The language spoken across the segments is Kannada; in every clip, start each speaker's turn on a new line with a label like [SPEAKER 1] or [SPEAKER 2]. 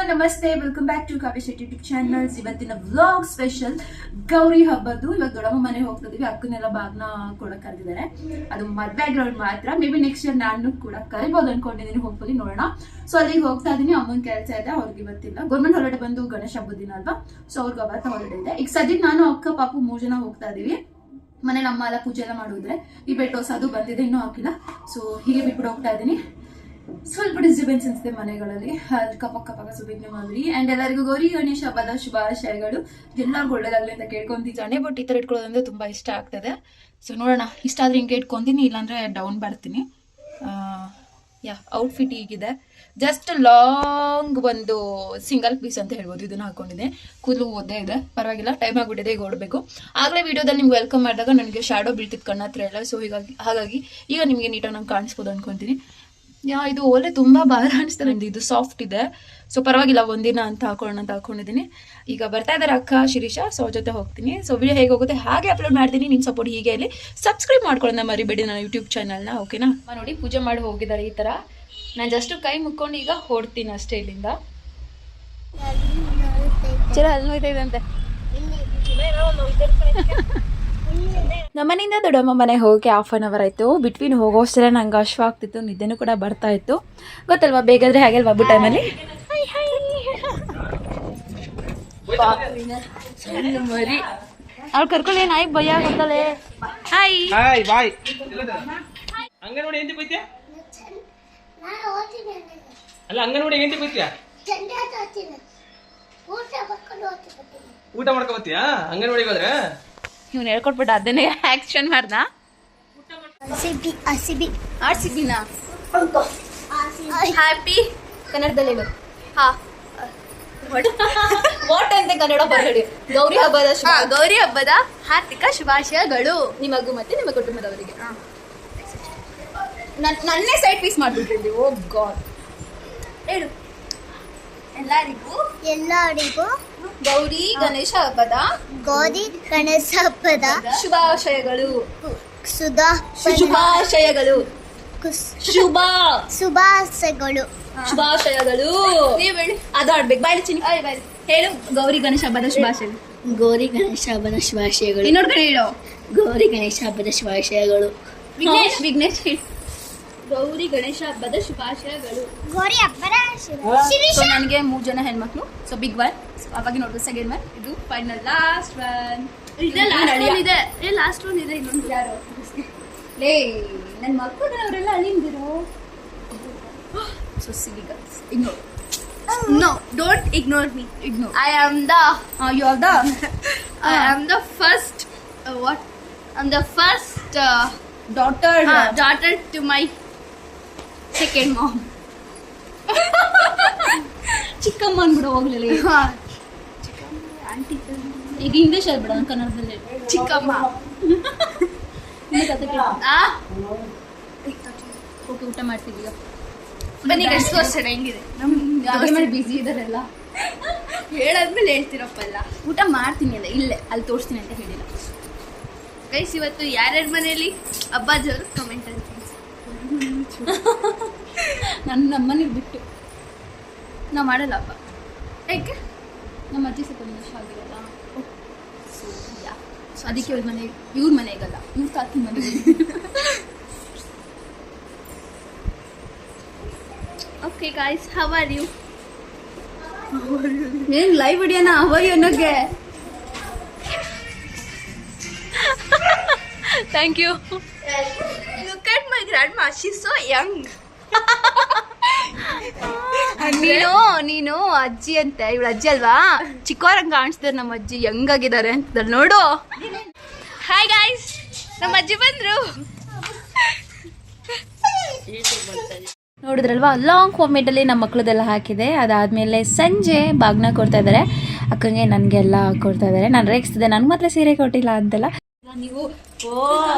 [SPEAKER 1] ನಮಸ್ತೆ, welcome back to Kavya Shetty YouTube channels. ಇವತ್ತಿನ ವ್ಲಾಗ್ ಸ್ಪೆಷಲ್ ಗೌರಿ ಹಬ್ಬದ್ದು. ಇವಾಗ ದೊಡ್ಡಮ್ಮ ಮನೆಗೆ ಹೋಗ್ತಾ ಇದೀವಿ. ಅಕ್ಕನೆಲ್ಲ ಬಾಗ್ನ ಕೊಡಕ್ ಕರೆದಿದ್ದಾರೆ. ಅದು ಮದ್ವೆ ಆಗಿರೋರು ಮಾತ್ರ. ಮೇ ಬಿ ನೆಕ್ಸ್ಟ್ ಇಯರ್ ನಾನು ಕೂಡ ಕರಿಬಹುದು ಅನ್ಕೊಂಡಿದ್ದೀನಿ. ಹೋಗ್ಬೋದು, ನೋಡೋಣ. ಸೊ ಅಲ್ಲಿಗೆ ಹೋಗ್ತಾ ಇದೀನಿ. ಅಮ್ಮನ ಕೆಲಸ ಇದೆ, ಅವ್ರಿಗೆ ಇವತ್ತಿಲ್ಲ. ಗೌರ್ಮೆಂಟ್ ಹಾಲಿಡೇ ಬಂದು ಗಣೇಶ ಹಬ್ಬದ ದಿನ ಅಲ್ವಾ, ಸೊ ಅವ್ರಿಗೆ ಅವತ್ತ ಹಾಲಿಡೇ ಇದೆ. ಈಗ ಸದ್ಯಕ್ಕೆ ನಾನು ಅಕ್ಕ ಪಾಪು 3 ಜನ ಹೋಗ್ತಾ ಇದೀವಿ. ಮನೇಲಿ ಅಮ್ಮ ಎಲ್ಲ ಪೂಜೆ ಎಲ್ಲ ಮಾಡಿದ್ರೆ ಈ ಬೆಟ್ಟೋಸ್ ಅದು ಬಂದಿದೆ, ಇನ್ನೂ ಹಾಕಿಲ್ಲ. ಸೊ ಹೀಗೆ ಬಿಟ್ಬಿಟ್ಟು ಹೋಗ್ತಾ ಇದೀನಿ. ಸ್ವಲ್ಪ ಡಿಸ್ಟರ್ಬೆನ್ಸ್ ಅನ್ಸುತ್ತೆ ಮನೆಗಳಲ್ಲಿ, ಅಕ್ಕಪಕ್ಕ ಸುಭಿಜ್ಞೆ ಮಾಡಿ. ಅಂಡ್ ಎಲ್ಲರಿಗೂ ಗೌರಿ ಗಣೇಶ ಹಬ್ಬದ ಶುಭಾಶಯಗಳು. ಎಲ್ಲರಿಗೂ ಒಳ್ಳೇದಾಗ್ಲಿ ಅಂತ ಕೇಳ್ಕೊಂತೀನಿ. ಬಟ್ ಈ ತರ ಇಟ್ಕೊಳ್ಳೋದಂದ್ರೆ ತುಂಬಾ ಇಷ್ಟ ಆಗ್ತದೆ. ಸೊ ನೋಡೋಣ, ಇಷ್ಟ ಆದ್ರೆ ಹಿಂಗೆ ಇಟ್ಕೊಂತೀನಿ, ಇಲ್ಲಾಂದ್ರೆ ಡೌನ್ ಬರ್ತೀನಿ. ಔಟ್ಫಿಟ್ ಹೀಗಿದೆ. ಜಸ್ಟ್ ಲಾಂಗ್ ಒಂದು ಸಿಂಗಲ್ ಪೀಸ್ ಅಂತ ಹೇಳ್ಬೋದು. ಇದನ್ನ ಹಾಕೊಂಡಿದ್ದೆ, ಕೂದಲು ಓದೇ ಇದೆ, ಪರವಾಗಿಲ್ಲ. ಟೈಮ್ ಆಗ್ಬಿಟ್ಟಿದೆ, ಈಗ ಓಡಬೇಕು. ಆಗಲೇ ವಿಡಿಯೋದಲ್ಲಿ ನಿಮ್ಗೆ ವೆಲ್ಕಮ್ ಮಾಡಿದಾಗ ನನಗೆ ಶಾಡೋ ಬೀಳ್ತಿತ್ತು ಕಣ್ಣ ಹತ್ರ ಎಲ್ಲ. ಸೊ ಹಾಗಾಗಿ ಈಗ ನಿಮಗೆ ನೀಟಾಗಿ ನಂಗೆ ಕಾಣಿಸ್ಬೋದು ಅನ್ಕೊಂತೀನಿ. ಇದು ಓಲೆ ತುಂಬಾ ಭಾರ ಅನಿಸ್ತಾರೆ. ಇದು ಸಾಫ್ಟ್ ಇದೆ, ಸೊ ಪರವಾಗಿಲ್ಲ, ಒಂದಿನ ಅಂತ ಹಾಕೊಳ್ಳೋಣ ಅಂತ ಹಾಕೊಂಡಿದ್ದೀನಿ. ಈಗ ಬರ್ತಾ ಇದ್ದಾರೆ ಅಕ್ಕ ಶಿರೀಷಾ, ಸೊ ಅವ್ರ ಜೊತೆ ಹೋಗ್ತೀನಿ. ಸೊ ವಿಡಿಯೋ ಹೇಗೆ ಹೋಗುತ್ತೆ ಹಾಗೆ ಅಪ್ಲೋಡ್ ಮಾಡ್ತೀನಿ. ನಿಮ್ಮ ಸಪೋರ್ಟ್ ಹೀಗೆ ಇಲ್ಲಿ ಸಬ್ಸ್ಕ್ರೈಬ್ ಮಾಡ್ಕೊಳ್ಳೋಣ ಮರಿಬೇಡಿ ನನ್ನ ಯೂಟ್ಯೂಬ್ ಚಾನಲ್ನ, ಓಕೆನಾ? ನೋಡಿ, ಪೂಜೆ ಮಾಡಿ ಹೋಗಿದ್ದಾರೆ ಈ ತರ. ನಾನು ಜಸ್ಟ್ ಕೈ ಮುಕ್ಕೊಂಡು ಈಗ ಹೊಡ್ತೀನಿ ಅಷ್ಟೇ ಇಲ್ಲಿಂದ. ಅಲ್ಲಿ ನೋಯ್ತಾ ನಮ್ಮನೆಯಿಂದ ದೊಡ್ಡಮ್ಮ ಮನೆಗೆ ಹೋಗೋಕೆ 1/2 an hour ಆಯಿತು. ಬಿಟ್ವೀನ್ ಹೋಗೋಷ್ಟೆಲ್ಲ ನಂಗೆ ಅಶ್ವ ಆಗ್ತಿತ್ತು, ನಿದ್ದೆನೂ ಕೂಡ ಬರ್ತಾ ಇತ್ತು. ಗೊತ್ತಲ್ವಾ, ಬೇಗಾದ್ರೆ ಹಾಗೆ ಅಲ್ವಾ ಹಬ್ಬ ಟೈಮಲ್ಲಿ. ಮರಿ ಅವ್ಳು ಕರ್ಕೊಳ್ಳಿ, ನಾಯಿ ಭಯ ಗೊತ್ತಲ್ಲೇ. Hi bye.
[SPEAKER 2] ಅಂಗನವಾಡಿ ಎಂತ ಬೈತ್ಯಾ? ಅಲ್ಲ, ಅಂಗನವಾಡಿ ಎಂತ ಬೈತ್ಯಾ? ಊಟ ಮಾಡ್ಕೊ ಬತ್ತೀಯಾ ಅಂಗನವಾಡಿಗೆ ಹೋದ್ರೆ?
[SPEAKER 1] ಇವ್ನು ಹೇಳ್ಕೊಟ್ಬಿಟ್ಟು ಅದನ್ನೇ ಆಕ್ಷನ್ ಮಾಡ್ದ. ಹ್ಯಾಪಿ ಕನ್ನಡದಲ್ಲಿ ವಾಟ್ ಅಂತ ಕನ್ನಡ ಬರಬೇಡಿ. ಗೌರಿ ಹಬ್ಬದ ಹಾರ್ದಿಕ ಶುಭಾಶಯಗಳು ನಿಮಗೂ ಮತ್ತೆ ನಿಮ್ಮ ಕುಟುಂಬದವರಿಗೆ. ನನ್ನೇ ಸೈಡ್ ಪೀಸ್ ಮಾಡ್ಬಿಟ್ಟಿದ್ವಿ. ಓ ಗಾಡ್. ಹೇಳು ಎಲ್ಲರಿಗೂ ಗೌರಿ ಗಣೇಶ ಹಬ್ಬದ ಶುಭಾಶಯಗಳು. ಅದಾಡ್ಬೇಕು. ಬಾಯ್ಲಿ ಚಿನ್ನಿ ಹೇಳು, ಗೌರಿ ಗಣೇಶ ಹಬ್ಬದ ಶುಭಾಶಯಗಳು.
[SPEAKER 3] ಗೌರಿ ಗಣೇಶ ಹಬ್ಬದ ಶುಭಾಶಯಗಳು.
[SPEAKER 1] ಇನ್ನೊಂದು ಕಡೆ ಹೇಳು,
[SPEAKER 3] ಗೌರಿ ಗಣೇಶ ಹಬ್ಬದ ಶುಭಾಶಯಗಳು.
[SPEAKER 1] ವಿಘ್ನೇಶ್ ಹೇಳು, ಗೌರಿ ಗಣೇಶ ಹಬ್ಬದ ಶುಭಾಶಯಗಳು.
[SPEAKER 3] ಗೌರಿ ಹಬ್ಬದ
[SPEAKER 1] ಸೊ ನನಗೆ 3 ಜನ ಹೆಣ್ಮಕ್ಳು. ಸೊ ಬಿಗ್ ಒನ್, ಅವಾಗ ನೋಡ್ಬೋದು. ಸೆಕೆಂಡ್ ಒನ್, ಇದು final last one. Last one ಇದೆ. ಇನ್ನೊಂದು ಯಾರು ಲೇ ನನ್ನ ಮಕ್ಕಳು, ಅವರೆಲ್ಲ ಅಳಿಂದಿರು. So silly girls, ignore.
[SPEAKER 3] No, don't ignore me.
[SPEAKER 1] Ignore.
[SPEAKER 3] I am the
[SPEAKER 1] You are the
[SPEAKER 3] I am the first what? I'm the first
[SPEAKER 1] daughter
[SPEAKER 3] to my second mom.
[SPEAKER 1] ಚಿಕ್ಕಮ್ಮ ಅನ್ಬಿಡ ಹೋಗ್ಲಿಲ್ಲ. ಈಗ ಇಂಗ್ಲೀಷ್ ಹೇಳ್ಬಿಡ, ಕನ್ನಡದಲ್ಲಿ
[SPEAKER 3] ಚಿಕ್ಕಮ್ಮ.
[SPEAKER 1] ಓಕೆ, ಊಟ ಮಾಡ್ತಿದ್ದೀಗ.
[SPEAKER 3] ಬನ್ನಿ, ಎಷ್ಟು ವರ್ಷ ಹೆಂಗಿದೆ
[SPEAKER 1] ಮಾಡಿ ಬಿಸಿ ಇದಾರೆಲ್ಲ.
[SPEAKER 3] ಹೇಳಾದ್ಮೇಲೆ ಹೇಳ್ತೀರಪ್ಪ ಎಲ್ಲ.
[SPEAKER 1] ಊಟ ಮಾಡ್ತೀನಿ ಅಲ್ಲ, ಇಲ್ಲೇ ಅಲ್ಲಿ ತೋರಿಸ್ತೀನಿ ಅಂತ ಹೇಳಿಲ್ಲ.
[SPEAKER 3] ಗೈಸ್, ಇವತ್ತು ಯಾರ್ಯಾರ ಮನೆಯಲ್ಲಿ ಹಬ್ಬ ಜೋರು ಕಮೆಂಟ್ ಅಂತ.
[SPEAKER 1] ನಮ್ಮನೆಗೆ ಬಿಟ್ಟು ನಾವು ಮಾಡಲ್ಲ ಹಬ್ಬ.
[SPEAKER 3] ಯಾಕೆ?
[SPEAKER 1] ನಮ್ಮ ಅಜ್ಜಿ ಸ್ವಲ್ಪ ನಿಮಿಷ ಆಗಿರಲ್ಲ. ಸೊ ಅದಕ್ಕೆ ಇವ್ರ ಮನೆಗಲ್ಲ, ಇವ್ರ ತಾತಿ ಮನೆಗೆ.
[SPEAKER 3] Okay guys, how are you?
[SPEAKER 1] ಏನ್ ಲೈವ್ ವಿಡಿಯೋನ ಅವರಿ ಅನ್ನೋಕೆ? Thank you.
[SPEAKER 3] Look at my grandma, she's so young.
[SPEAKER 1] ನೀನು ಅಜ್ಜಿ ಅಂತೆ, ಇವಳು ಅಜ್ಜಿ ಅಲ್ವಾ? ಚಿಕ್ಕವರಂಗ ಕಾಣಿಸ್ತಾರೆ ನಮ್ಮ ಅಜ್ಜಿ, ಹೆಂಗಾಗಿದ್ದಾರೆ ಅಂತ ನೋಡು.
[SPEAKER 3] ಹಾಯ್ ಗಾಯ್ಸ್, ನಮ್ಮ ಅಜ್ಜಿ ಬಂದ್ರು.
[SPEAKER 1] ನೋಡಿದ್ರಲ್ವಾ, ಲಾಂಗ್ ಫಾರ್ಮೇಟಲ್ಲಿ ನಮ್ಮ ಮಕ್ಳದೆಲ್ಲ ಹಾಕಿದೆ. ಅದಾದಮೇಲೆ ಸಂಜೆ ಬಾಗ್ನ ಕೊಡ್ತಾ ಇದ್ದಾರೆ ಅಕ್ಕಂಗೆ, ನನಗೆಲ್ಲ ಕೊಡ್ತಾ ಇದ್ದಾರೆ. ನಾನು ರೇಗಿಸ್ತಿದ್ದೆ, ನನಗೆ ಮಾತ್ರ ಸೀರೆ ಕೊಟ್ಟಿಲ್ಲ ಅಂತೆಲ್ಲ. ನೀವು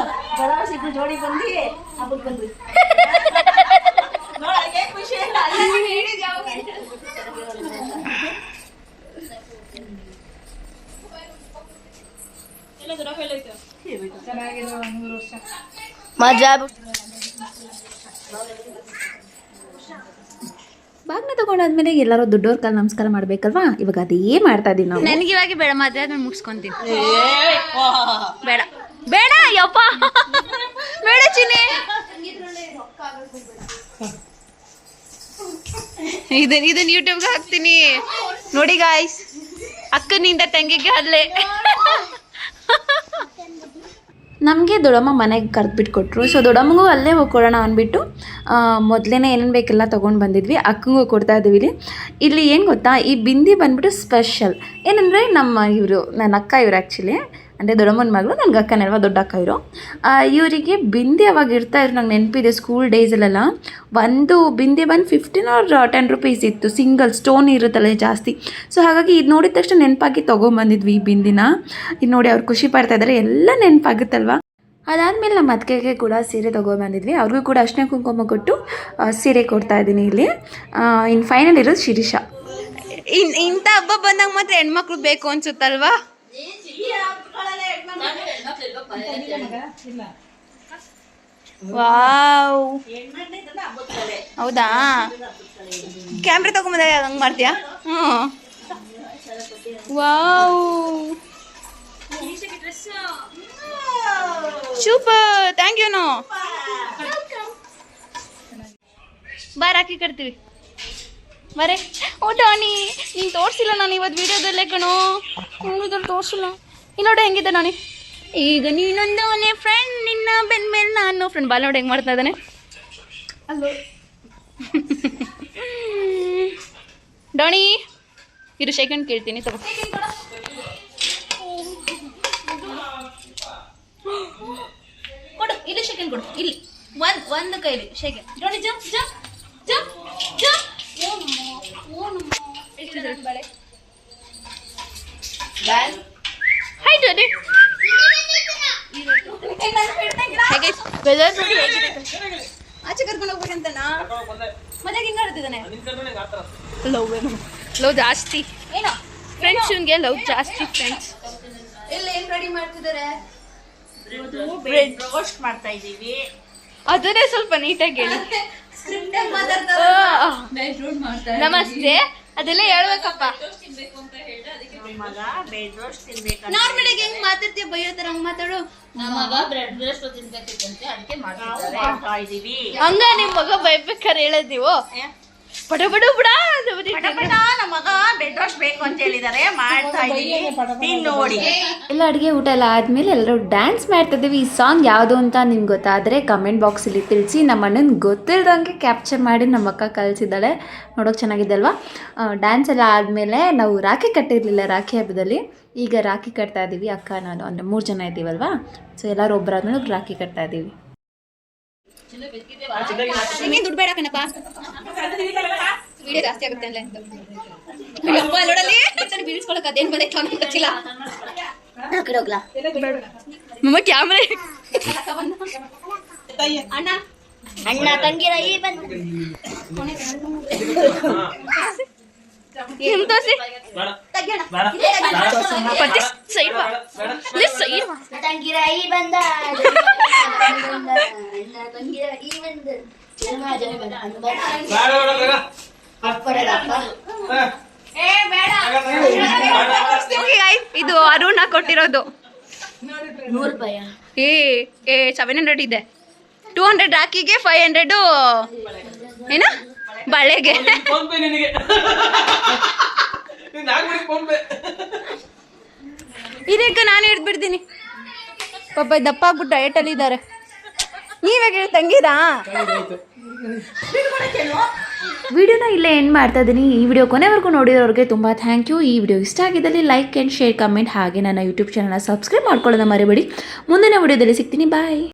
[SPEAKER 1] ಜೋಡಿ ಬಂದು
[SPEAKER 3] ಮಜಾ.
[SPEAKER 1] ಬಾಗ್ನ ತಗೊಂಡಾದ್ಮೇಲೆ ಎಲ್ಲರೂ ದೊಡ್ಡವ್ರ ಕಾಲ ನಮಸ್ಕಾರ ಮಾಡ್ಬೇಕಲ್ವಾ, ಇವಾಗ ಅದೇ ಮಾಡ್ತಾ ಇದೀವಿ ನಾವು.
[SPEAKER 3] ನನಗೆ ಇವಾಗ ಬೇಡ, ಮದುವೆ ಆದ್ಮೇಲೆ ಮುಗಿಸ್ಕೊಂತೀನಿ. ಬೇಡ ಬೇಡ ಯಪ್ಪ, ಬೇಡ ಚಿನ್ನಿ. ಇದನ್ನ ಯೂಟ್ಯೂಬ್ಗೆ ಹಾಕ್ತೀನಿ ನೋಡಿ ಗಾಯ್ಸ್. ಅಕ್ಕನಿಂದ ತಂಗಿಗೆ ಅಲ್ಲೇ.
[SPEAKER 1] ನಮಗೆ ದೊಡ್ಡಮ್ಮ ಮನೆಗೆ ಕರೆದ್ಬಿಟ್ಟು ಕೊಟ್ಟರು. ಸೊ ದೊಡ್ಡಮ್ಮಗೂ ಅಲ್ಲೇ ಹೋಗ್ಕೊಡೋಣ ಅಂದ್ಬಿಟ್ಟು ಮೊದಲೇ ಏನೇನು ಬೇಕೆಲ್ಲ ತೊಗೊಂಡು ಬಂದಿದ್ವಿ. ಅಕ್ಕಂಗೂ ಕೊಡ್ತಾ ಇದ್ದೀವಿ. ಇಲ್ಲಿ ಏನು ಗೊತ್ತಾ, ಈ ಬಿಂದಿ ಬಂದುಬಿಟ್ಟು ಸ್ಪೆಷಲ್ ಏನಂದರೆ ನನ್ನ ಅಕ್ಕ ಇವರು ಆ್ಯಕ್ಚುಲಿ ಅಂದರೆ ದೊಡ್ಡಮ್ಮನ ಮಗಳು, ನನಗೆ ಅಕ್ಕನಲ್ವ, ದೊಡ್ಡ ಅಕ್ಕ ಇವರು. ಇವರಿಗೆ ಬಿಂದಿ ಅವಾಗ ಇರ್ತಾಯಿದ್ರು, ನಂಗೆ ನೆನಪಿದೆ ಸ್ಕೂಲ್ ಡೇಸಲ್ಲೆಲ್ಲ. ಒಂದು ಬಿಂದಿ ಬಂದು 15 or 10 rupees ಇತ್ತು, ಸಿಂಗಲ್ ಸ್ಟೋನ್ ಇರುತ್ತಲ್ಲ ಜಾಸ್ತಿ. ಸೊ ಹಾಗಾಗಿ ಇದು ನೋಡಿದ ತಕ್ಷಣ ನೆನಪಾಗಿ ತೊಗೊಂಬಂದಿದ್ವಿ ಈ ಬಿಂದಿನ. ಇದು ನೋಡಿ ಅವ್ರು ಖುಷಿ ಪಡ್ತಾ ಇದ್ದಾರೆ, ಎಲ್ಲ ನೆನಪಾಗುತ್ತಲ್ವ. ಅದಾದಮೇಲೆ ನಮ್ಮ ಅತ್ತಿಗೆಗೆ ಕೂಡ ಸೀರೆ ತೊಗೊಂಬಂದಿದ್ವಿ. ಅವ್ರಿಗೂ ಕೂಡ ಅರ್ಶಿನ ಕುಂಕುಮ ಕೊಟ್ಟು ಸೀರೆ ಕೊಡ್ತಾ ಇದ್ದೀನಿ ಇಲ್ಲಿ. ಇನ್ನು ಫೈನಲ್ ಇರೋದು ಶಿರೀಷಾ.
[SPEAKER 3] ಇಂಥ ಹಬ್ಬ ಬಂದಾಗ ಮಾತ್ರ ಹೆಣ್ಮಕ್ಳು ಬೇಕು ಅನ್ಸುತ್ತಲ್ವಾ? ವಾವ್, ಹೌದಾ? ಕ್ಯಾಮ್ರಾ ತಗೊಂಬಂದಾಗ ಹಂಗೆ ಮಾಡ್ತೀಯಾ? Wow, super, thank you. ಬಾ ರಾಖಿ ಕಟ್ತೀವಿ ಬರೇ. ಓ ಡಾನಿ, ನೀನು ತೋರಿಸಿಲ್ಲ ನಾನು ಇವತ್ತು ವಿಡಿಯೋದಲ್ಲೇ ಕಣೋ, ವಿಡಿಯೋದಲ್ಲಿ ತೋರಿಸಿಲ್ಲ. ಇಲ್ಲಿ ನೋಡಿ ಹೆಂಗಿದೆ ನಾನಿ. ಈಗ ನೀನೊಂದು ಫ್ರೆಂಡ್, ನಿನ್ನ ಬೆನ್ ಮೇಲೆ ನಾನು ಫ್ರೆಂಡ್. ಬಾಲ್ ನೋಡಿ ಹೆಂಗೆ ಮಾಡ್ತಾ ಇದ್ದಾನೆ ಅಲ್ಲೋ. ಡಾನಿ ಇರು, ಸೆಕೆಂಡ್ ಕೇಳ್ತೀನಿ ತಗೋ. ಕೊಡು ಇಲ್ಲಿ, ಸೆಕೆಂಡ್ ಕೊಡು ಇಲ್ಲಿ. ಒಂದು ಕೈಲಿ second. Dani jump jump jump jump. ಬಳೆ ಹಾಯ್ ಡಾನಿ. ಆಚೆ ಕರ್ಕೊಂಡು ಹೋಗ್ಬೇಕಂತನಾ? ಮಜಾಗ ಹಿಂಗ ಆಡ್ತಿದ್ದಾನೆ. ಲವ್ ಜಾಸ್ತಿ ಏನೋ ಫ್ರೆಂಡ್ಸ್, ಇವ್ನಿಗೆ ಲವ್ ಜಾಸ್ತಿ ಫ್ರೆಂಡ್ಸ್. ಎಲ್ಲ ಏನ್ ರೆಡಿ ಮಾಡ್ತಿದ್ದಾರೆ?
[SPEAKER 4] ಬ್ರೆಡ್ ರೋಸ್ಟ್ ಮಾಡ್ತಾ ಇದೀವಿ.
[SPEAKER 3] ಅದನ್ನೇ ಸ್ವಲ್ಪ ನೀಟಾಗಿ ಹೇಳಿ. ನಮಸ್ತೆ, ಅದೆಲ್ಲ ಹೇಳ್ಬೇಕಪ್ಪ.
[SPEAKER 4] ಮಗ ಬ್ರೆಡ್ ರೋಸ್ಟ್ ತಿನ್ಬೇಕು.
[SPEAKER 3] ನಾರ್ಮಲ್ ಆಗಿ ಹೆಂಗ್ ಮಾತಾಡ್ತೀಯ, ಬೈಯೋ ತರ ಹಂಗ್ ಮಾತಾಡು.
[SPEAKER 4] ಮಗ ಬ್ರೆಡ್ ರೋಸ್ಟ್ ತಿನ್ಬೇಕಂತೆ ಅದಕ್ಕೆ ಮಾಡ್ತಾ ಇದೀವಿ.
[SPEAKER 3] ಹಂಗ ನಿಮ್ ಮಗ ಬೈಬೇಕಾರೆ ಹೇಳದ್ ನೀವು ಪಟ ಪಟ ಬಿಡ.
[SPEAKER 4] ನಮ್ಮ ಮಗ ಬ್ರೆಡ್ ರೋಸ್ಟ್ ಬೇಕು ಅಂತ ಹೇಳಿದಾರೆ, ಮಾಡ್ತಾ ಇದೀವಿ, ತಿನ್ ನೋಡಿ.
[SPEAKER 1] ಎಲ್ಲ ಅಡುಗೆ ಊಟ ಎಲ್ಲ ಆದಮೇಲೆ ಎಲ್ಲರೂ ಡ್ಯಾನ್ಸ್ ಮಾಡ್ತಿದ್ದೀವಿ. ಈ ಸಾಂಗ್ ಯಾವುದು ಅಂತ ನಿಮ್ಗೆ ಗೊತ್ತಾದರೆ ಕಮೆಂಟ್ ಬಾಕ್ಸಲ್ಲಿ ತಿಳಿಸಿ. ನಮ್ಮ ಅಣ್ಣನ ಗೊತ್ತಿಲ್ದಂಗೆ ಕ್ಯಾಪ್ಚರ್ ಮಾಡಿ ನಮ್ಮ ಅಕ್ಕ ಕಲಿಸಿದ್ದಾಳೆ. ನೋಡೋಕೆ ಚೆನ್ನಾಗಿದೆ ಅಲ್ವಾ? ಡ್ಯಾನ್ಸ್ ಎಲ್ಲ ಆದಮೇಲೆ ನಾವು ರಾಖಿ ಕಟ್ಟಿರಲಿಲ್ಲ ರಾಖಿ ಹಬ್ಬದಲ್ಲಿ. ಈಗ ರಾಖಿ ಕಟ್ತಾ ಇದ್ದೀವಿ, ಅಕ್ಕ ನಾನು ಅಂದರೆ 3 ಜನ ಇದ್ದೀವಲ್ವಾ. ಸೊ ಎಲ್ಲರೂ ಒಬ್ಬರಾದ್ಮೇಲೆ ರಾಖಿ ಕಟ್ತಾ ಇದ್ದೀವಿ.
[SPEAKER 3] ದುಡ್ಡು ಬೇಡ ಕಣಪ್ಪ, ವಿಡಿಯೋ ಜಾಸ್ತಿ ಆಗುತ್ತೆ ಅಲ್ಲ ನೋಡಲ್ಲಿ ಬೀಳಿಸ್ಕೊಳಕ್ ಅದೇನ್ ಬಂದೈತೆ ಅಂತ ಗೊತ್ತಿಲ್ಲ. ಮಮ್ಮ ಕ್ಯಾಮ್ರಾ ಅಣ್ಣ
[SPEAKER 4] ಅಣ್ಣ ತಂಗಿರ ಈ ಬಂದು
[SPEAKER 3] ನಿಮ್ ತೋರಿಸಿ ಪಟ್ಟಿ ಸೈಡ್ ಬಾ, ಸೈಡ್ ಬಾ.
[SPEAKER 4] ತಂಗಿರ ಈ ಬಂದ ಅಣ್ಣ ತಂಗಿರ ಈ ಬಂದ
[SPEAKER 3] ಇದು ಅರುಣ ಕೊಟ್ಟಿರೋದು.
[SPEAKER 4] 100 ರೂಪಾಯಿ.
[SPEAKER 3] 700 ಇದೆ. 200 ರಾಖಿಗೆ, 500 ಏನ ಬಳೆಗೆ. ಇದಕ್ಕೆ ನಾನು ಹಿಡ್ಬಿಡ್ತೀನಿ. ಪಾಪ ದಪ್ಪ ಆಗ್ಬಿಟ್ಟು ಡಯಟಲ್ಲಿ ಇದ್ದಾರೆ. ನೀವಾಗ ಹೇಳಿ ತಂಗಿರಾ?
[SPEAKER 1] ವಿಡಿಯೋನ ಇಲ್ಲೇ ಎಂಡ್ ಮಾಡ್ತಾ ಇದ್ದೀನಿ. ಈ ವಿಡಿಯೋ ಕೊನೆವರೆಗೂ ನೋಡಿರೋರಿಗೆ ತುಂಬ ಥ್ಯಾಂಕ್ ಯು. ಈ ವಿಡಿಯೋ ಇಷ್ಟ ಆಗಿದ್ದಲ್ಲಿ ಲೈಕ್ ಆ್ಯಂಡ್ ಶೇರ್, ಕಮೆಂಟ್, ಹಾಗೆ ನನ್ನ ಯೂಟ್ಯೂಬ್ ಚಾನಲ್ನ ಸಬ್ಸ್ಕ್ರೈಬ್ ಮಾಡ್ಕೊಳ್ಳೋದನ್ನ ಮರಿಬೇಡಿ. ಮುಂದಿನ ವಿಡಿಯೋದಲ್ಲಿ ಸಿಗ್ತೀನಿ. ಬಾಯ್.